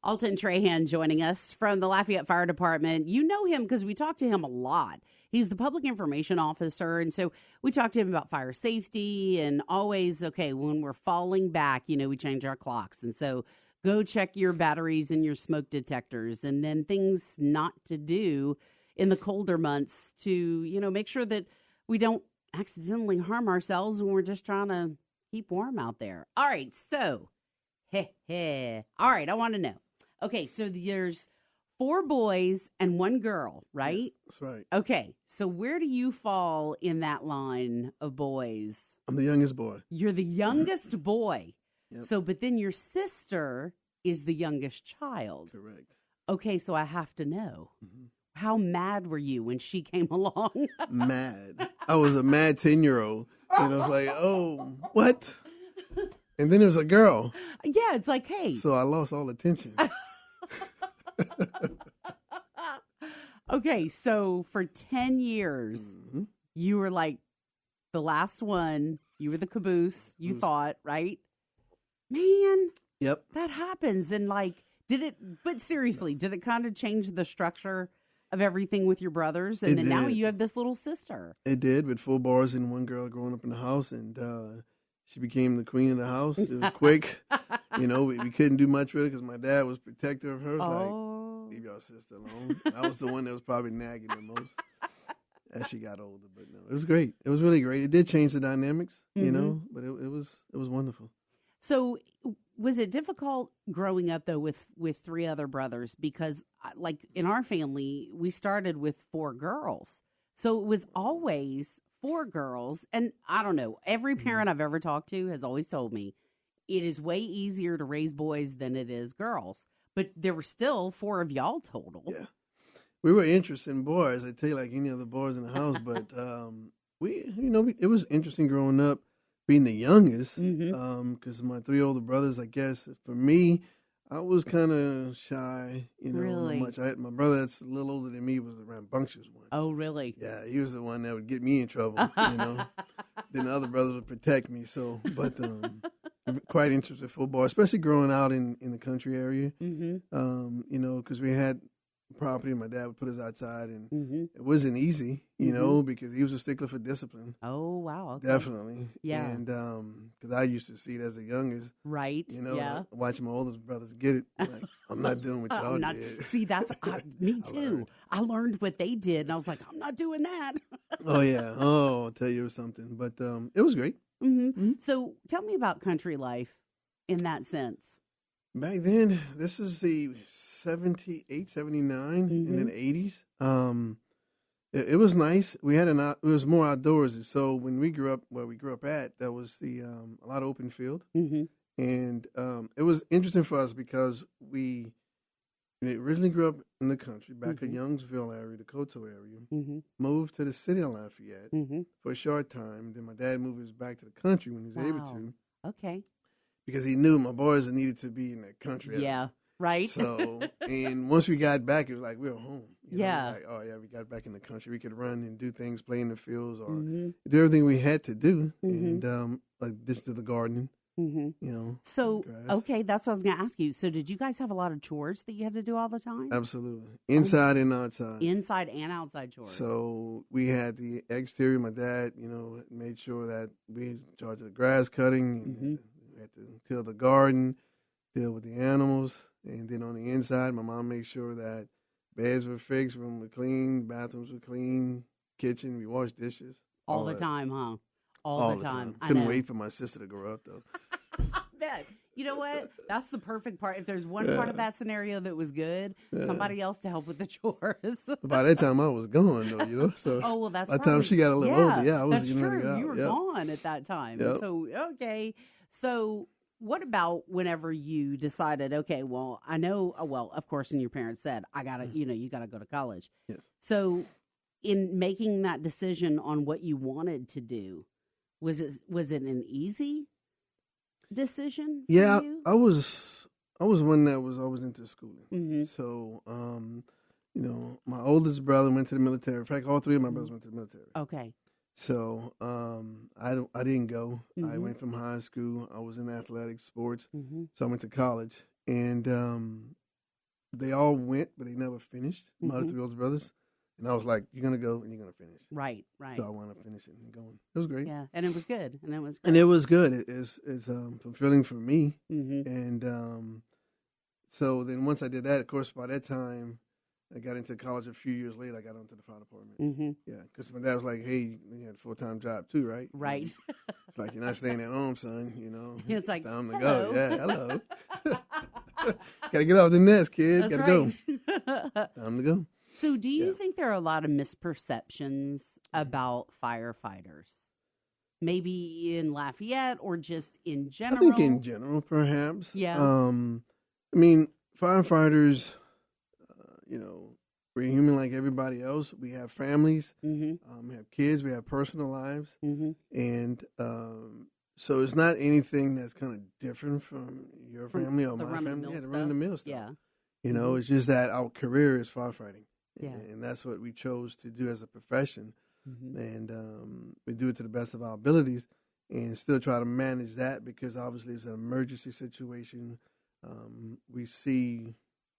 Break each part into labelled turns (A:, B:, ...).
A: Alton Trahan joining us from the Lafayette Fire Department. You know him because we talk to him a lot. He's the public information officer, and so we talk to him about fire safety and always, okay, when we're falling back, we change our clocks. And so go check your batteries and your smoke detectors, and then things not to do in the colder months to, make sure that we don't accidentally harm ourselves when we're just trying to keep warm out there. All right, so, all right, I want to know. Okay, so there's 4 boys and 1 girl, right?
B: Yes, that's right.
A: Okay, so where do you fall in that line of boys?
B: I'm the youngest boy.
A: You're the youngest boy.
B: Yep.
A: So, but then your sister is the youngest child.
B: Correct.
A: Okay, so I have to know.
B: Mm-hmm.
A: How mad were you when she came along?
B: Mad. I was a mad 10-year-old. And I was like, oh, what? And then it was a girl.
A: Yeah, it's like, hey.
B: So I lost all attention.
A: Okay, so for 10 years,
B: Mm-hmm.
A: you were like the last one. You were the caboose, you thought, right? Man,
B: Yep.
A: that happens. And but seriously, did it kind of change the structure of everything with your brothers? And then now you have this little sister.
B: It did, with 4 boys and 1 girl growing up in the house. And she became the queen of the house. It was quick. We couldn't do much with it because my dad was protective of her. Like, leave your sister alone. I was the one that was probably nagging the most as she got older. But no, it was great. It was really great. It did change the dynamics, but it was wonderful.
A: So was it difficult growing up, though, with 3 other brothers? Because, in our family, we started with 4 girls. So it was always 4 girls. And I don't know, every parent I've ever talked to has always told me it is way easier to raise boys than it is girls. But there were still 4 of y'all total.
B: Yeah. We were interested in boys. I tell you, like any other boys in the house. But it was interesting growing up, being the youngest, because my 3 older brothers, I guess, for me, I was kind of shy,
A: Really?
B: not much. I had my brother that's a little older than me, was the rambunctious one.
A: Oh, really?
B: Yeah, he was the one that would get me in trouble, Then the other brothers would protect me. So, but quite interested in football, especially growing out in the country area, because we had property. My dad would put us outside, and it wasn't easy, because he was a stickler for discipline.
A: Oh, wow. Okay.
B: Definitely.
A: Yeah.
B: And because I used to see it as the youngest.
A: Right. Yeah.
B: Watching my oldest brothers get it. Like, I'm not doing what y'all did.
A: See, that's me too. I learned what they did, and I was like, I'm not doing that.
B: Oh, yeah. Oh, I'll tell you something. But it was great.
A: So tell me about country life in that sense.
B: Back then, this is the 78, 79, and then 80s. It was nice. We had it was more outdoors. So when we grew up, where we grew up at, that was a lot of open field. And it was interesting for us because we originally grew up in the country, back in Youngsville area, the Coteau area. Moved to the city of Lafayette for a short time. Then my dad moved us back to the country when he was able to.
A: Okay.
B: Because he knew my boys needed to be in the country.
A: Yeah, right.
B: So, and once we got back, it was like we were home.
A: Yeah.
B: Like, oh, yeah, we got back in the country. We could run and do things, play in the fields, or do everything we had to do. And like this to the gardening,
A: So, okay, that's what I was going to ask you. So did you guys have a lot of chores that you had to do all the time?
B: Absolutely. Inside and outside.
A: Inside and outside chores.
B: So we had the exterior. My dad, made sure that we in charge of the grass cutting. We had to till the garden, deal with the animals. And then on the inside, my mom made sure that beds were fixed, rooms were clean, bathrooms were clean, kitchen, we washed dishes.
A: All the time, huh?
B: All the time. Couldn't wait for my sister to grow up, though.
A: Bet. You know what? That's the perfect part. If there's one part of that scenario that was good, somebody else to help with the chores.
B: By that time, I was gone, though, So
A: oh, well, that's
B: by the time she got a little older, I was
A: that's true. You were gone at that time.
B: Yep.
A: So, okay. So, what about whenever you decided, okay, well, I know, well, of course, and your parents said, I got to, you got to go to college.
B: Yes.
A: So, in making that decision on what you wanted to do, was it an easy decision for you?
B: I was one that was always into schooling. So, my oldest brother went to the military. In fact, all 3 of my brothers went to the military.
A: Okay.
B: So I didn't go. I went from high school. I was in athletics, sports. So I went to college, and they all went, but they never finished. My other
A: Mhm.
B: three older brothers, and I was like, "You're gonna go and you're gonna finish."
A: Right, right.
B: So I wound up finishing and going. It was great.
A: Yeah, and it was good. And it was
B: And
A: great.
B: it was good. It's fulfilling for me.
A: Mhm.
B: And so then once I did that, of course, by that time, I got into college a few years later. I got onto the fire department.
A: Mhm.
B: Yeah, because my dad was like, "Hey, you had a full-time job too, right?"
A: Right.
B: It's like, "You're not staying at home, son.
A: It's like,
B: time to
A: hello.
B: go." Yeah, hello. Gotta get off the nest, kid.
A: That's
B: Gotta
A: right.
B: go. Time to go.
A: So, do you
B: Yeah.
A: think there are a lot of misperceptions about firefighters? Maybe in Lafayette or just in
B: I
A: general?
B: think in general, perhaps.
A: Yeah.
B: I mean, firefighters, we're human like everybody else. We have families,
A: Mm-hmm.
B: we have kids, we have personal lives.
A: Mm-hmm.
B: And so it's not anything that's kind of different from your
A: From
B: family or
A: the
B: my
A: run-of-the-mill
B: family. Yeah, the run-of-the-mill stuff.
A: Yeah.
B: It's just that our career is firefighting.
A: Yeah.
B: And that's what we chose to do as a profession.
A: Mm-hmm.
B: And we do it to the best of our abilities and still try to manage that because obviously it's an emergency situation. We see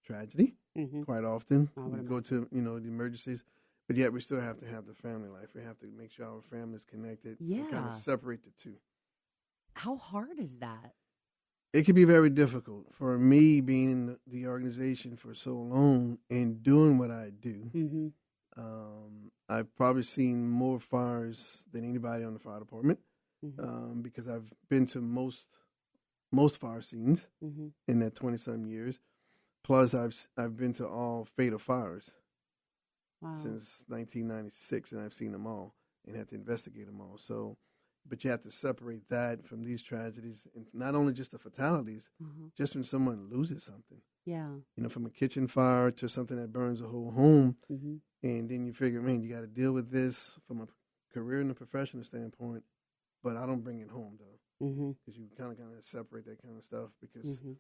B: tragedy
A: Mm-hmm.
B: quite often.
A: I would
B: We go to, the emergencies, but yet we still have to have the family life. We have to make sure our family is connected and kind
A: Yeah.
B: of separate the two.
A: How hard is that?
B: It can be very difficult for me being in the organization for so long and doing what I do.
A: Mm-hmm.
B: I've probably seen more fires than anybody on the fire department
A: Mm-hmm.
B: because I've been to most fire scenes
A: Mm-hmm.
B: in that 20-some years. Plus, I've been to all fatal fires
A: Wow.
B: since 1996, and I've seen them all and had to investigate them all. So, but you have to separate that from these tragedies, and not only just the fatalities,
A: Uh-huh.
B: just when someone loses something.
A: Yeah.
B: From a kitchen fire to something that burns a whole home,
A: Mm-hmm.
B: and then you figure, man, you got to deal with this from a career and a professional standpoint. But I don't bring it home though,
A: Mm-hmm.
B: because you kind of separate that kind of stuff because
A: Mm-hmm.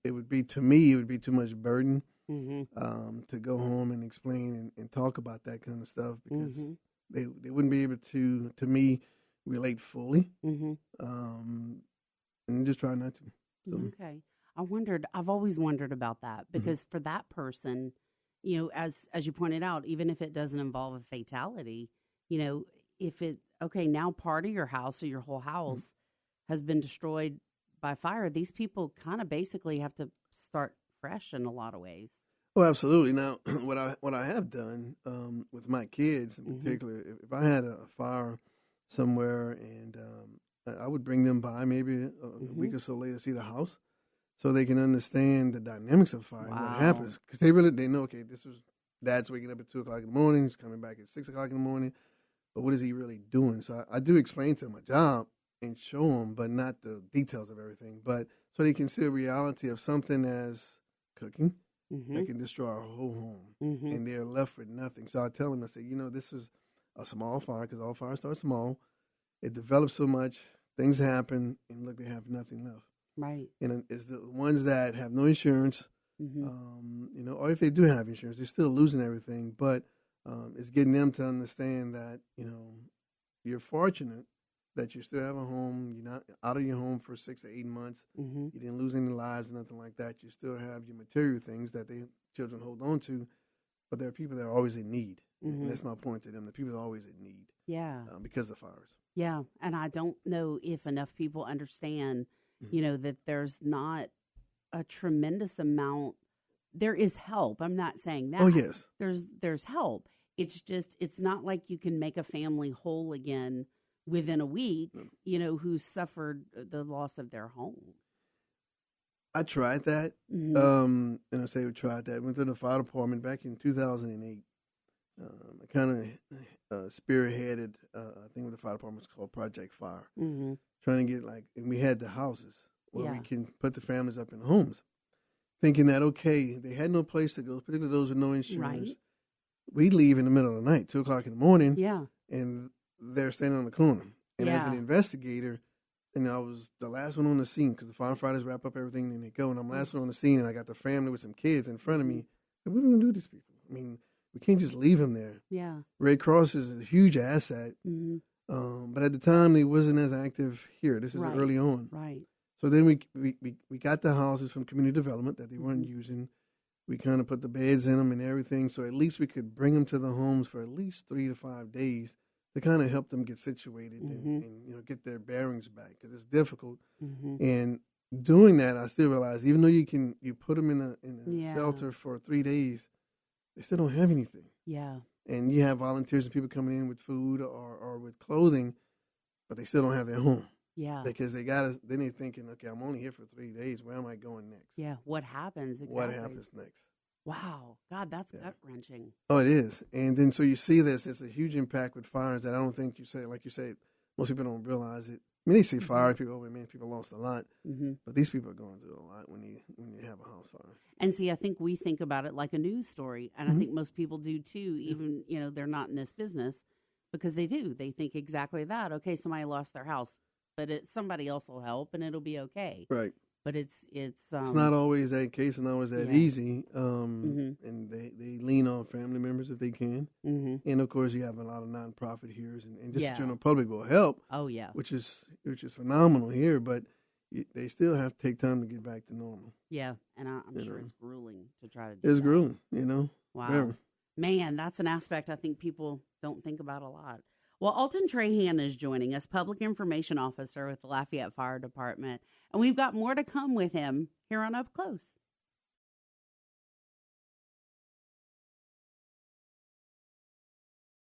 B: it would be, to me, it would be too much burden
A: Mm-hmm.
B: to go home and explain and talk about that kind of stuff because
A: Mm-hmm.
B: they wouldn't be able to me, relate fully,
A: Mm-hmm.
B: and just try not to. So,
A: Okay. I've always wondered about that because for that person, as you pointed out, even if it doesn't involve a fatality, if now part of your house or your whole house has been destroyed by fire, these people kind of basically have to start fresh in a lot of ways.
B: oh, absolutely. Now, what I have done with my kids in particular, if I had a fire somewhere and I would bring them by maybe a week or so later to see the house, so they can understand the dynamics of fire and what
A: Wow.
B: happens. Because they know, okay, this was dad's waking up at 2:00 in the morning, he's coming back at 6:00 in the morning, but what is he really doing? So I do explain to them my job and show them, but not the details of everything. But so they can see the reality of something as cooking
A: Mm-hmm.
B: that can destroy our whole home,
A: Mm-hmm.
B: and they're left with nothing. So I tell them, I say, this was a small fire because all fires start small. It develops so much, things happen, and look, they have nothing left.
A: Right.
B: And it's the ones that have no insurance,
A: Mm-hmm.
B: or if they do have insurance, they're still losing everything. But it's getting them to understand that, you're fortunate that you still have a home. You're not out of your home for 6 to 8 months.
A: Mm-hmm.
B: You didn't lose any lives or nothing like that. You still have your material things that children hold on to. But there are people that are always in need.
A: Mm-hmm.
B: And that's my point to them. The people are always in need
A: Yeah.
B: because of fires.
A: Yeah. And I don't know if enough people understand, that there's not a tremendous amount. There is help. I'm not saying that.
B: Oh, yes.
A: There's help. It's just, it's not like you can make a family whole again within a week, who suffered the loss of their home.
B: I tried that.
A: Mm-hmm.
B: And I say we tried that. Went to the fire department back in 2008. I kind of spearheaded a thing with the fire department. It's called Project Fire.
A: Mm-hmm.
B: Trying to get and we had the houses where we
A: Yeah.
B: can put the families up in homes. Thinking that, okay, they had no place to go, particularly those with no insurance.
A: Right.
B: We leave in the middle of the night, 2:00 in the morning,
A: Yeah.
B: and they're standing on the corner. And as an
A: Yeah.
B: investigator, I was the last one on the scene because the firefighters wrap up everything and they go. And I'm last one on the scene, and I got the family with some kids in front of me. And what are we going to do with these people? I mean, we can't just leave them there.
A: Yeah.
B: Red Cross is a huge asset.
A: Mm-hmm.
B: But at the time, they wasn't as active here. This is
A: Right.
B: early on.
A: Right.
B: So then we got the houses from community development that they weren't using. We kind of put the beds in them and everything, so at least we could bring them to the homes for at least 3 to 5 days to kind of help them get situated and get their bearings back, because it's difficult. And doing that, I still realize, even though you put them in a shelter for 3 days, they still don't have anything.
A: Yeah.
B: And you have volunteers and people coming in with food or with clothing, but they still don't have their home.
A: Yeah.
B: Because then they're thinking, okay, I'm only here for 3 days. Where am I going next?
A: Yeah. What happens exactly?
B: What happens next?
A: Wow. God, that's gut-wrenching.
B: Oh, it is. And then so you see this. It's a huge impact with fires that I don't think like you said, most people don't realize it. I mean, they see fire, people lost a lot. But these people are going through a lot when you have a house fire.
A: And see, I think we think about it like a news story. And I think most people do too, even, they're not in this business, because they do. They think exactly that. Okay, somebody lost their house, but somebody else will help and it'll be okay.
B: Right.
A: But it's
B: not always that case and always that easy. And they lean on family members if they can. And of course, you have a lot of nonprofit here, and just the general public will help.
A: Oh yeah,
B: which is phenomenal here. But they still have to take time to get back to normal.
A: Yeah, and I'm sure it's grueling to try to do.
B: It's grueling,
A: Wow,
B: Very.
A: Man, that's an aspect I think people don't think about a lot. Well, Alton Trahan is joining us, Public Information Officer with the Lafayette Fire Department, and we've got more to come with him here on UpClose.